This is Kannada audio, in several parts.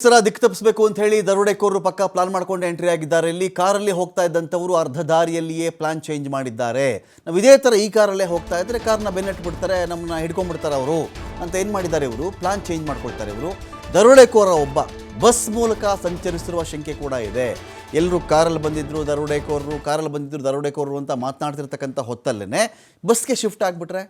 ಸರ ದಿಕ್ ತಪ್ಪಿಸಬೇಕು ಅಂತ ಹೇಳಿ ದರೋಡೆಕೋರರು ಪಕ್ಕ ಪ್ಲಾನ್ ಮಾಡ್ಕೊಂಡು ಎಂಟ್ರಿ ಆಗಿದ್ದಾರೆ. ಇಲ್ಲಿ ಕಾರಲ್ಲಿ ಹೋಗ್ತಾ ಇದ್ದಂಥವರು ಅರ್ಧ ದಾರಿಯಲ್ಲಿಯೇ ಪ್ಲಾನ್ ಚೇಂಜ್ ಮಾಡಿದ್ದಾರೆ. ನಾವು ಇದೇ ಥರ ಈ ಕಾರಲ್ಲೇ ಹೋಗ್ತಾ ಇದ್ದರೆ ಕಾರ್ನ ಬೆನ್ನಟ್ಟು ಬಿಡ್ತಾರೆ, ನಮ್ಮನ್ನ ಹಿಡ್ಕೊಂಡ್ಬಿಡ್ತಾರೆ ಅವರು ಅಂತ ಏನು ಮಾಡಿದ್ದಾರೆ ಇವರು, ಪ್ಲಾನ್ ಚೇಂಜ್ ಮಾಡ್ಕೊಳ್ತಾರೆ ಇವರು. ದರೋಡೆಕೋರ ಒಬ್ಬ ಬಸ್ ಮೂಲಕ ಸಂಚರಿಸಿರುವ ಶಂಕೆ ಕೂಡ ಇದೆ. ಎಲ್ಲರೂ ಕಾರಲ್ಲಿ ಬಂದಿದ್ದರು ದರೋಡೆಕೋರರು ಅಂತ ಮಾತನಾಡ್ತಿರ್ತಕ್ಕಂಥ ಹೊತ್ತಲ್ಲೇ ಬಸ್ಗೆ ಶಿಫ್ಟ್ ಆಗಿಬಿಟ್ರೆ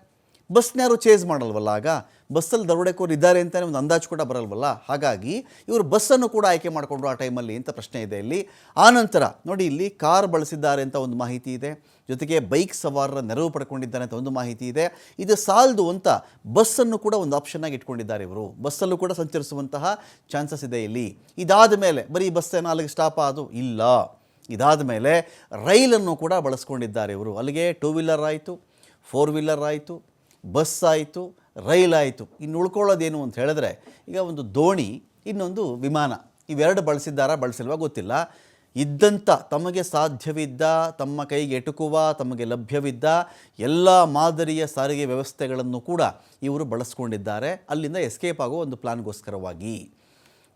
ಬಸ್ನ ಯಾರು ಚೇಸ್ ಮಾಡಲ್ವಲ್ಲ, ಆಗ ಬಸ್ಸಲ್ಲಿ ದರೋಡೆಕೋರು ಇದ್ದಾರೆ ಅಂತಲೇ ಒಂದು ಅಂದಾಜು ಕೂಡ ಬರಲ್ವಲ್ಲ. ಹಾಗಾಗಿ ಇವರು ಬಸ್ಸನ್ನು ಕೂಡ ಆಯ್ಕೆ ಮಾಡಿಕೊಂಡ್ರು ಆ ಟೈಮಲ್ಲಿ ಅಂತ ಪ್ರಶ್ನೆ ಇದೆ ಇಲ್ಲಿ. ಆನಂತರ ನೋಡಿ, ಇಲ್ಲಿ ಕಾರ್ ಬಳಸಿದ್ದಾರೆ ಅಂತ ಒಂದು ಮಾಹಿತಿ ಇದೆ, ಜೊತೆಗೆ ಬೈಕ್ ಸವಾರರ ನೆರವು ಪಡ್ಕೊಂಡಿದ್ದಾರೆ ಅಂತ ಒಂದು ಮಾಹಿತಿ ಇದೆ. ಇದು ಸಾಲದು ಅಂತ ಬಸ್ಸನ್ನು ಕೂಡ ಒಂದು ಆಪ್ಷನ್ನಾಗಿ ಇಟ್ಕೊಂಡಿದ್ದಾರೆ ಇವರು. ಬಸ್ಸಲ್ಲೂ ಕೂಡ ಸಂಚರಿಸುವಂತಹ ಚಾನ್ಸಸ್ ಇದೆ ಇಲ್ಲಿ. ಇದಾದ ಮೇಲೆ ಬರೀ ಬಸ್ಸೇನೋ ಅಲ್ಲಿಗೆ ಸ್ಟಾಪ್ ಆದು ಇಲ್ಲ, ಇದಾದ ಮೇಲೆ ರೈಲನ್ನು ಕೂಡ ಬಳಸ್ಕೊಂಡಿದ್ದಾರೆ ಇವರು. ಅಲ್ಲಿಗೆ 2 ವೀಲರ್ ಆಯಿತು, 4 ವೀಲರ್ ಆಯಿತು, ಬಸ್ ಆಯಿತು, ರೈಲ್ ಆಯಿತು. ಇನ್ನು ಉಳ್ಕೊಳ್ಳೋದೇನು ಅಂತ ಹೇಳಿದ್ರೆ, ಈಗ ಒಂದು ದೋಣಿ, ಇನ್ನೊಂದು ವಿಮಾನ, ಇವೆರಡು ಬಳಸಿಲ್ವಾ ಗೊತ್ತಿಲ್ಲ. ಇದ್ದಂಥ ತಮಗೆ ಸಾಧ್ಯವಿದ್ದ, ತಮ್ಮ ಕೈಗೆ ಎಟುಕುವ, ತಮಗೆ ಲಭ್ಯವಿದ್ದ ಎಲ್ಲ ಮಾದರಿಯ ಸಾರಿಗೆ ವ್ಯವಸ್ಥೆಗಳನ್ನು ಕೂಡ ಇವರು ಬಳಸ್ಕೊಂಡಿದ್ದಾರೆ ಅಲ್ಲಿಂದ ಎಸ್ಕೇಪ್ ಆಗೋ ಒಂದು ಪ್ಲಾನ್ಗೋಸ್ಕರವಾಗಿ.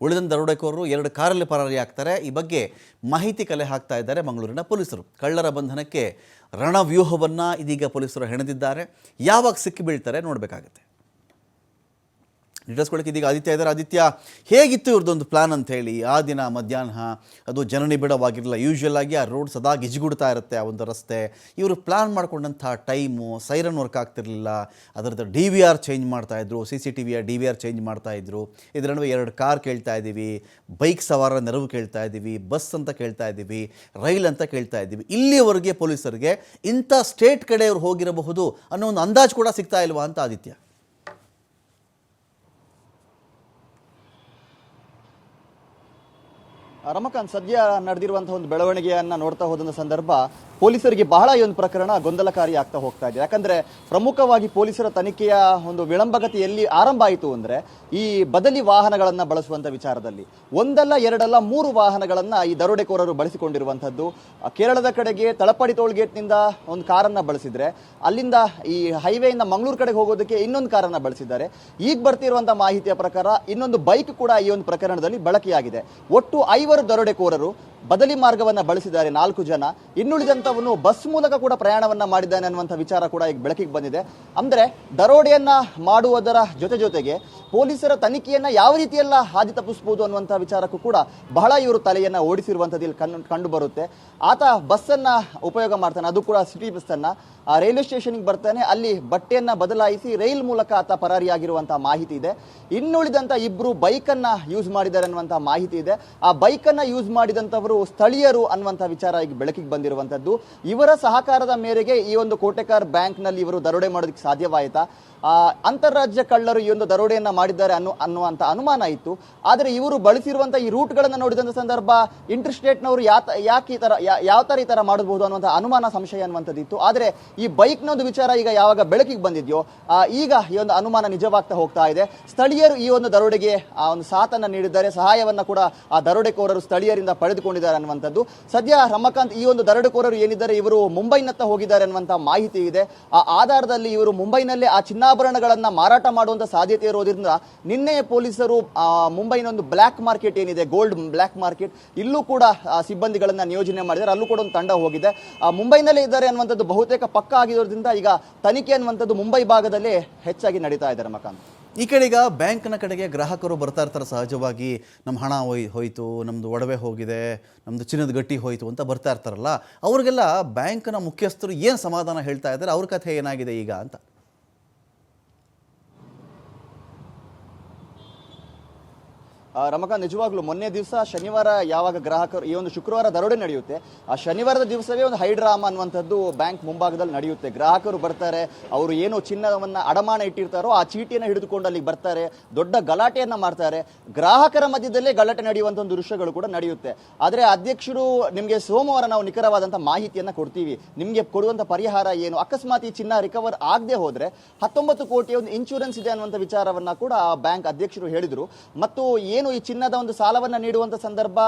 ಉಳಿದಂಥ ದರೋಡೆಕೋರರು 2 ಕಾರಲ್ಲಿ ಪರಾರಿ ಆಗ್ತಾರೆ. ಈ ಬಗ್ಗೆ ಮಾಹಿತಿ ಕಲೆ ಹಾಕ್ತಾ ಇದ್ದಾರೆ ಮಂಗಳೂರಿನ ಪೊಲೀಸರು. ಕಳ್ಳರ ಬಂಧನಕ್ಕೆ ರಣವ್ಯೂಹವನ್ನು ಇದೀಗ ಪೊಲೀಸರು ಹೆಣೆದಿದ್ದಾರೆ. ಯಾವಾಗ ಸಿಕ್ಕಿ ಬೀಳ್ತಾರೆ ನೋಡಬೇಕಾಗತ್ತೆ. ಡೀಟೇಲ್ಸ್ಕೊಳ್ಳೋಕೆ ಇದೀಗ ಆದಿತ್ಯ ಇದ್ದಾರೆ. ಆದಿತ್ಯ, ಹೇಗಿತ್ತು ಇವ್ರದ್ದೊಂದು ಪ್ಲಾನ್ ಅಂತ ಹೇಳಿ? ಆ ದಿನ ಮಧ್ಯಾಹ್ನ ಅದು ಜನನಿಬಿಡವಾಗಿರಲಿಲ್ಲ, ಯೂಶ್ವಲ್ ಆಗಿ ಆ ರೋಡ್ ಸದಾ ಗಿಜಿಗುಡ್ತಾ ಇರುತ್ತೆ, ಆ ಒಂದು ರಸ್ತೆ. ಇವರು ಪ್ಲಾನ್ ಮಾಡ್ಕೊಂಡಂಥ ಟೈಮು, ಸೈರನ್ ವರ್ಕ್ ಆಗ್ತಿರಲಿಲ್ಲ, ಅದರದ್ದು DVR ಚೇಂಜ್ ಮಾಡ್ತಾಯಿದ್ರು, CCTVಯ DVR ಚೇಂಜ್ ಮಾಡ್ತಾಯಿದ್ರು. ಇದರ ನಡುವೆ 2 ಕಾರ್ ಕೇಳ್ತಾ ಇದ್ದೀವಿ, ಬೈಕ್ ಸವಾರರ ನೆರವು ಕೇಳ್ತಾ ಇದ್ದೀವಿ, ಬಸ್ ಅಂತ ಕೇಳ್ತಾ ಇದ್ದೀವಿ, ರೈಲ್ ಅಂತ ಕೇಳ್ತಾ ಇದ್ದೀವಿ. ಇಲ್ಲಿಯವರೆಗೆ ಪೊಲೀಸರಿಗೆ ಇಂಥ ಸ್ಟೇಟ್ ಕಡೆ ಇವರು ಹೋಗಿರಬಹುದು ಅನ್ನೋ ಒಂದು ಅಂದಾಜು ಕೂಡ ಸಿಗ್ತಾ ಇಲ್ವಾ ಅಂತ ಆದಿತ್ಯ? ರಮಕಾಂತ್, ಸದ್ಯ ನಡೆದಿರುವಂತಹ ಒಂದು ಬೆಳವಣಿಗೆಯನ್ನ ನೋಡ್ತಾ ಹೋದಂಥ ಸಂದರ್ಭ ಪೊಲೀಸರಿಗೆ ಬಹಳ ಈ ಒಂದು ಪ್ರಕರಣ ಗೊಂದಲಕಾರಿ ಆಗ್ತಾ ಹೋಗ್ತಾ ಇದೆ. ಯಾಕಂದ್ರೆ ಪ್ರಮುಖವಾಗಿ ಪೊಲೀಸರ ತನಿಖೆಯ ಒಂದು ವಿಳಂಬಗತಿ ಎಲ್ಲಿ ಆರಂಭ ಆಯಿತು ಅಂದ್ರೆ ಈ ಬದಲಿ ವಾಹನಗಳನ್ನ ಬಳಸುವಂತ ವಿಚಾರದಲ್ಲಿ. ಒಂದಲ್ಲ ಎರಡಲ್ಲ 3 ವಾಹನಗಳನ್ನ ಈ ದರೋಡೆಕೋರರು ಬಳಸಿಕೊಂಡಿರುವಂತದ್ದು. ಕೇರಳದ ಕಡೆಗೆ ತಳಪಾಡಿ ಟೋಲ್ಗೇಟ್ನಿಂದ ಒಂದು ಕಾರನ್ನ ಬಳಸಿದ್ರೆ, ಅಲ್ಲಿಂದ ಈ ಹೈವೇಯಿಂದ ಮಂಗಳೂರು ಕಡೆಗೆ ಹೋಗೋದಕ್ಕೆ ಇನ್ನೊಂದು ಕಾರನ್ನ ಬಳಸಿದ್ದಾರೆ. ಈಗ ಬರ್ತಿರುವಂತಹ ಮಾಹಿತಿಯ ಪ್ರಕಾರ ಇನ್ನೊಂದು ಬೈಕ್ ಕೂಡ ಈ ಒಂದು ಪ್ರಕರಣದಲ್ಲಿ ಬಳಕೆಯಾಗಿದೆ. ಒಟ್ಟು 5 ದರೋಡೆಕೋರರು ಬದಲಿ ಮಾರ್ಗವನ್ನ ಬಳಸಿದ್ದಾರೆ, 4 ಜನ. ಇನ್ನುಳಿದಂತವನು ಬಸ್ ಮೂಲಕ ಕೂಡ ಪ್ರಯಾಣವನ್ನ ಮಾಡಿದ್ದಾನೆ ಅನ್ನುವಂಥ ವಿಚಾರ ಕೂಡ ಈಗ ಬೆಳಕಿಗೆ ಬಂದಿದೆ. ಅಂದ್ರೆ ದರೋಡೆಯನ್ನ ಮಾಡುವುದರ ಜೊತೆಗೆ ಪೊಲೀಸರ ತನಿಖೆಯನ್ನ ಯಾವ ರೀತಿಯೆಲ್ಲ ಹಾದಿ ತಪ್ಪಿಸಬಹುದು ಅನ್ನುವಂಥ ವಿಚಾರಕ್ಕೂ ಕೂಡ ಬಹಳ ಇವರು ತಲೆಯನ್ನ ಓಡಿಸಿರುವಂಥದ್ದು ಇಲ್ಲಿ ಕಂಡು ಬರುತ್ತೆ. ಆತ ಬಸ್ಸನ್ನ ಉಪಯೋಗ ಮಾಡ್ತಾನೆ, ಅದು ಕೂಡ ಸಿಟಿ ಬಸ್ಸನ್ನ. ಆ ರೈಲ್ವೆ ಸ್ಟೇಷನ್ಗೆ ಬರ್ತಾನೆ, ಅಲ್ಲಿ ಬಟ್ಟೆಯನ್ನ ಬದಲಾಯಿಸಿ ರೈಲ್ ಮೂಲಕ ಆತ ಪರಾರಿಯಾಗಿರುವಂತಹ ಮಾಹಿತಿ ಇದೆ. ಇನ್ನುಳಿದಂತ 2 ಬೈಕನ್ನ ಯೂಸ್ ಮಾಡಿದ್ದಾರೆ ಅನ್ನುವಂತಹ ಮಾಹಿತಿ ಇದೆ. ಆ ಬೈಕನ್ನ ಯೂಸ್ ಮಾಡಿದಂತವರು ಸ್ಥಳೀಯರು ಅನ್ನುವಂತಹ ವಿಚಾರ ಈಗ ಬೆಳಕಿಗೆ ಬಂದಿರುವಂತದ್ದು. ಇವರ ಸಹಕಾರದ ಮೇರೆಗೆ ಈ ಒಂದು ಕೋಟೆಕಾರ್ ಬ್ಯಾಂಕ್ ನಲ್ಲಿ ಇವರು ದರೋಡೆ ಮಾಡೋದಕ್ಕೆ ಸಾಧ್ಯವಾಯಿತಾ? ಅಂತಾರಾಜ್ಯ ಕಳ್ಳರು ಈ ಒಂದು ದರೋಡೆಯನ್ನ ಮಾಡಿದ್ದಾರೆ ಅನ್ನುವಂತ ಅನುಮಾನ ಇತ್ತು. ಆದರೆ ಇವರು ಬಳಸಿರುವಂತಹ ಈ ರೂಟ್ಗಳನ್ನು ನೋಡಿದಂತ ಸಂದರ್ಭ ಇಂಟರ್ಸ್ಟೇಟ್ನವರು ಯಾವ ತರ ಈ ತರ ಮಾಡಬಹುದು ಅನ್ನುವಂಥ ಅನುಮಾನ, ಸಂಶಯ ಅನ್ನುವಂಥದ್ದಿತ್ತು. ಆದರೆ ಈ ಬೈಕ್ನ ಒಂದು ವಿಚಾರ ಈಗ ಯಾವಾಗ ಬೆಳಕಿಗೆ ಬಂದಿದೆಯೋ ಈಗ ಈ ಒಂದು ಅನುಮಾನ ನಿಜವಾಗ್ತಾ ಹೋಗ್ತಾ ಇದೆ. ಸ್ಥಳೀಯರು ಈ ಒಂದು ದರೋಡೆಗೆ ಒಂದು ಸಾಥನ್ನ ನೀಡಿದ್ದಾರೆ, ಸಹಾಯವನ್ನ ಕೂಡ ಆ ದರೋಡೆಕೋರರು ಸ್ಥಳೀಯರಿಂದ ಪಡೆದುಕೊಂಡಿದ್ದಾರೆ ಅನ್ನುವಂಥದ್ದು. ಸದ್ಯ ರಮಕಾಂತ್, ಈ ಒಂದು ದರೋಡೆಕೋರರು ಏನಿದ್ದಾರೆ ಇವರು ಮುಂಬೈನತ್ತ ಹೋಗಿದ್ದಾರೆ ಅನ್ನುವಂಥ ಮಾಹಿತಿ ಇದೆ. ಆ ಆಧಾರದಲ್ಲಿ ಇವರು ಮುಂಬೈನಲ್ಲೇ ಆ ಚಿನ್ನಾಭರಣಗಳನ್ನ ಮಾರಾಟ ಮಾಡುವಂತ ಸಾಧ್ಯತೆ ಇರೋದ್ರಿಂದ ನಿನ್ನೆ ಪೊಲೀಸರು ಮುಂಬೈನ ಒಂದು ಬ್ಲಾಕ್ ಮಾರ್ಕೆಟ್ ಏನಿದೆ, ಗೋಲ್ಡ್ ಬ್ಲಾಕ್ ಮಾರ್ಕೆಟ್, ಇಲ್ಲೂ ಕೂಡ ಸಿಬ್ಬಂದಿಗಳನ್ನ ನಿಯೋಜನೆ ಮಾಡಿದ್ದಾರೆ. ಅಲ್ಲೂ ಕೂಡ ಒಂದು ತಂಡ ಹೋಗಿದೆ. ಮುಂಬೈನಲ್ಲೇ ಇದ್ದಾರೆ ಅನ್ನುವಂಥದ್ದು ಬಹುತೇಕ ಪಕ್ಕ ಆಗಿರೋದ್ರಿಂದ ಈಗ ತನಿಖೆ ಅನ್ನುವಂಥದ್ದು ಮುಂಬೈ ಭಾಗದಲ್ಲೇ ಹೆಚ್ಚಾಗಿ ನಡೀತಾ ಇದೆ. ರಮಕಾಂತ್, ಈ ಕಡೆ ಈಗ ಬ್ಯಾಂಕ್ನ ಕಡೆಗೆ ಗ್ರಾಹಕರು ಬರ್ತಾ ಇರ್ತಾರೆ ಸಹಜವಾಗಿ. ನಮ್ಮ ಹಣ ಹೋಯಿತು, ನಮ್ಮದು ಒಡವೆ ಹೋಗಿದೆ, ನಮ್ಮದು ಚಿನ್ನದ ಗಟ್ಟಿ ಹೋಯಿತು ಅಂತ ಬರ್ತಾ ಇರ್ತಾರಲ್ಲ, ಅವ್ರಿಗೆಲ್ಲ ಬ್ಯಾಂಕ್ನ ಮುಖ್ಯಸ್ಥರು ಏನು ಸಮಾಧಾನ ಹೇಳ್ತಾ ಇದ್ದಾರೆ, ಅವ್ರ ಕಥೆ ಏನಾಗಿದೆ ಈಗ ಅಂತ? ರಮಕಾಂತ್, ನಿಜವಾಗ್ಲೂ ಮೊನ್ನೆ ದಿವಸ ಶನಿವಾರ ಯಾವಾಗ ಗ್ರಾಹಕರು ಈ ಒಂದು ಶುಕ್ರವಾರ ದರೋಡೆ ನಡೆಯುತ್ತೆ, ಆ ಶನಿವಾರದ ದಿವಸವೇ ಒಂದು ಹೈಡ್ರಾಮಾ ಅನ್ನುವಂಥದ್ದು ಬ್ಯಾಂಕ್ ಮುಂಭಾಗದಲ್ಲಿ ನಡೆಯುತ್ತೆ. ಗ್ರಾಹಕರು ಬರ್ತಾರೆ, ಅವರು ಏನು ಚಿನ್ನವನ್ನ ಅಡಮಾನ ಇಟ್ಟಿರ್ತಾರೋ ಆ ಚೀಟಿಯನ್ನು ಹಿಡಿದುಕೊಂಡು ಅಲ್ಲಿಗೆ ಬರ್ತಾರೆ, ದೊಡ್ಡ ಗಲಾಟೆಯನ್ನ ಮಾಡ್ತಾರೆ. ಗ್ರಾಹಕರ ಮಧ್ಯದಲ್ಲೇ ಗಲಾಟೆ ನಡೆಯುವಂಥ ಒಂದು ದೃಶ್ಯಗಳು ಕೂಡ ನಡೆಯುತ್ತೆ. ಆದರೆ ಅಧ್ಯಕ್ಷರು ನಿಮಗೆ ಸೋಮವಾರ ನಾವು ನಿಖರವಾದಂಥ ಮಾಹಿತಿಯನ್ನ ಕೊಡ್ತೀವಿ, ನಿಮಗೆ ಕೊಡುವಂಥ ಪರಿಹಾರ ಏನು, ಅಕಸ್ಮಾತ್ ಈ ಚಿನ್ನ ರಿಕವರ್ ಆಗದೆ ಹೋದ್ರೆ 19 ಕೋಟಿಯ ಒಂದು ಇನ್ಶೂರೆನ್ಸ್ ಇದೆ ಅನ್ನುವಂಥ ವಿಚಾರವನ್ನ ಕೂಡ ಬ್ಯಾಂಕ್ ಅಧ್ಯಕ್ಷರು ಹೇಳಿದ್ರು. ಮತ್ತು ಏನು ಈ ಚಿನ್ನದ ಒಂದು ಸಾಲವನ್ನ ನೀಡುವಂತ ಸಂದರ್ಭ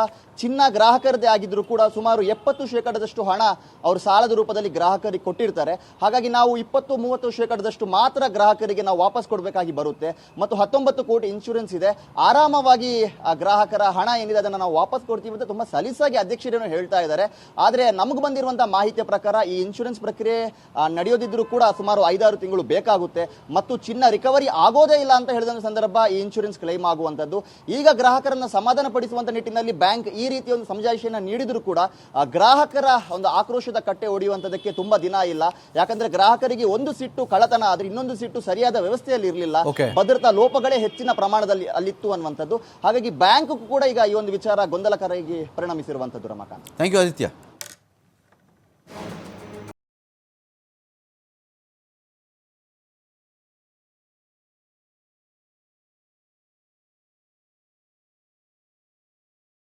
ಚಿನ್ನ ಗ್ರಾಹಕರದೇ ಆಗಿದ್ರು ಕೂಡ ಸುಮಾರು 70% ಹಣ ಅವರು ಸಾಲದ ರೂಪದಲ್ಲಿ ಗ್ರಾಹಕರಿಗೆ ಕೊಟ್ಟಿರ್ತಾರೆ. ಹಾಗಾಗಿ ನಾವು 20-30% ಮಾತ್ರ ಗ್ರಾಹಕರಿಗೆ ನಾವು ವಾಪಸ್ ಕೊಡಬೇಕಾಗಿ ಬರುತ್ತೆ. ಮತ್ತು 19 ಕೋಟಿ ಇನ್ಶೂರೆನ್ಸ್ ಇದೆ, ಆರಾಮವಾಗಿ ಆ ಗ್ರಾಹಕರ ಹಣ ಏನಿದೆ ಅದನ್ನು ನಾವು ವಾಪಸ್ ಕೊಡ್ತೀವಿ ಅಂತ ತುಂಬಾ ಸಲೀಸಾಗಿ ಅಧ್ಯಕ್ಷರೇನು ಹೇಳ್ತಾ ಇದ್ದಾರೆ. ಆದರೆ ನಮಗೆ ಬಂದಿರುವಂತಹ ಮಾಹಿತಿಯ ಪ್ರಕಾರ ಈ ಇನ್ಶೂರೆನ್ಸ್ ಪ್ರಕ್ರಿಯೆ ನಡೆಯೋದಿದ್ರು ಕೂಡ ಸುಮಾರು 5-6 ತಿಂಗಳು ಬೇಕಾಗುತ್ತೆ. ಮತ್ತು ಚಿನ್ನ ರಿಕವರಿ ಆಗೋದೇ ಇಲ್ಲ ಅಂತ ಹೇಳಿದ ಸಂದರ್ಭ ಈ ಇನ್ಶೂರೆನ್ಸ್ ಕ್ಲೈಮ್ ಆಗುವಂತದ್ದು. ಈಗ ಗ್ರಾಹಕರನ್ನ ಸಮಾಧಾನ ಪಡಿಸುವಂತ ನಿಟ್ಟಿನಲ್ಲಿ ಬ್ಯಾಂಕ್ ಈ ರೀತಿಯ ಒಂದು ಸಮಜಾಯಿಷಿಯನ್ನು ನೀಡಿದ್ರು ಕೂಡ ಗ್ರಾಹಕರ ಒಂದು ಆಕ್ರೋಶದ ಕಟ್ಟೆ ಒಡೆಯುವಂತದಕ್ಕೆ ತುಂಬಾ ದಿನ ಇಲ್ಲ. ಯಾಕಂದ್ರೆ ಗ್ರಾಹಕರಿಗೆ ಒಂದು ಸಿಟ್ಟು ಕಳ್ಳತನ ಆದ್ರೆ ಇನ್ನೊಂದು ಸಿಟ್ಟು ಸರಿಯಾದ ವ್ಯವಸ್ಥೆಯಲ್ಲಿ ಇರಲಿಲ್ಲ, ಭದ್ರತಾ ಲೋಪಗಳೇ ಹೆಚ್ಚಿನ ಪ್ರಮಾಣದಲ್ಲಿ ಅಲ್ಲಿತ್ತು ಅನ್ನುವಂಥದ್ದು. ಹಾಗಾಗಿ ಬ್ಯಾಂಕ್ ಕೂಡ ಈಗ ಈ ಒಂದು ವಿಚಾರ ಗೊಂದಲಕಾರಿಗೆ ಪರಿಣಮಿಸಿರುವಂತದ್ದು. Ramakant, thank you Aditya.